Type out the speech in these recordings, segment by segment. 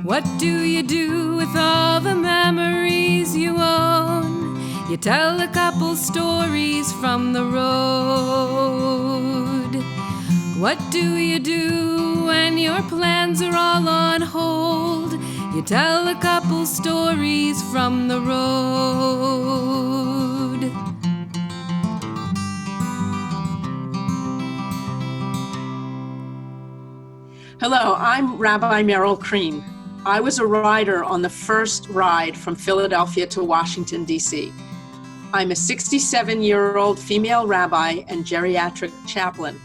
What do you do with all the memories you own? You tell a couple stories from the road. What do you do when your plans are all on hold? You tell a couple stories from the road. Hello, I'm Rabbi Meryl Crean. I was a rider on the first ride from Philadelphia to Washington, D.C. I'm a 67-year-old female rabbi and geriatric chaplain.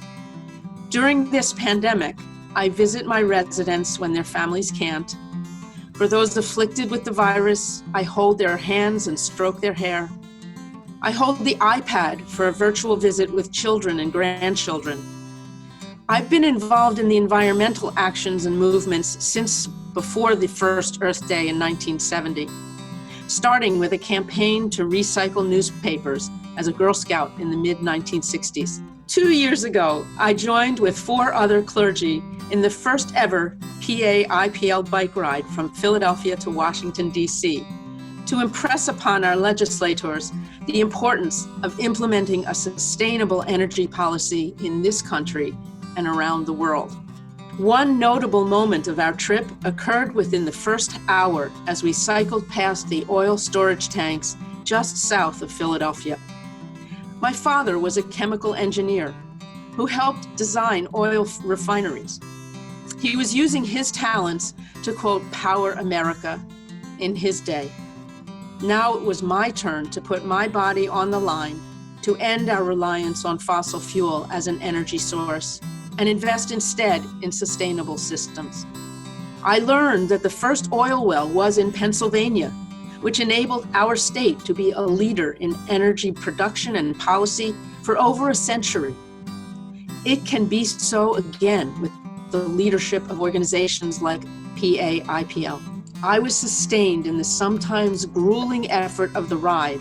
During this pandemic, I visit my residents when their families can't. For those afflicted with the virus, I hold their hands and stroke their hair. I hold the iPad for a virtual visit with children and grandchildren. I've been involved in the environmental actions and movements since before the first Earth Day in 1970, starting with a campaign to recycle newspapers as a Girl Scout in the mid-1960s. 2 years ago, I joined with 4 other clergy in the first ever PA-IPL bike ride from Philadelphia to Washington, D.C., to impress upon our legislators the importance of implementing a sustainable energy policy in this country and around the world. One notable moment of our trip occurred within the first hour as we cycled past the oil storage tanks just south of Philadelphia. My father was a chemical engineer who helped design oil refineries. He was using his talents to, quote, power America in his day. Now it was my turn to put my body on the line to end our reliance on fossil fuel as an energy source and invest instead in sustainable systems. I learned that the first oil well was in Pennsylvania, which enabled our state to be a leader in energy production and policy for over a century. It can be so again with the leadership of organizations like PA-IPL. I was sustained in the sometimes grueling effort of the ride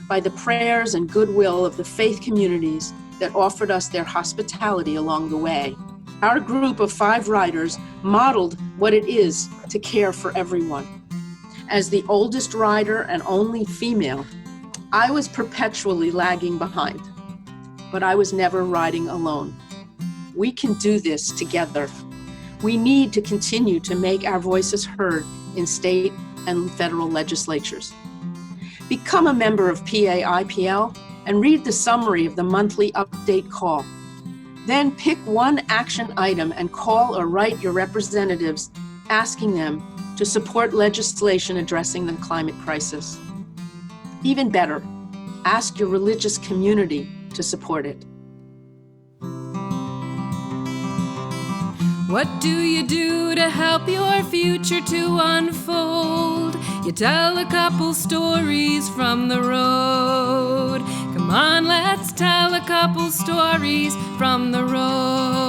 by the prayers and goodwill of the faith communities that offered us their hospitality along the way. Our group of 5 riders modeled what it is to care for everyone. As the oldest rider and only female, I was perpetually lagging behind, but I was never riding alone. We can do this together. We need to continue to make our voices heard in state and federal legislatures. Become a member of PA-IPL and read the summary of the monthly update call. Then pick one action item and call or write your representatives, asking them to support legislation addressing the climate crisis. Even better, ask your religious community to support it. What do you do to help your future to unfold? You tell a couple stories from the road. Come on, let's tell a couple stories from the road.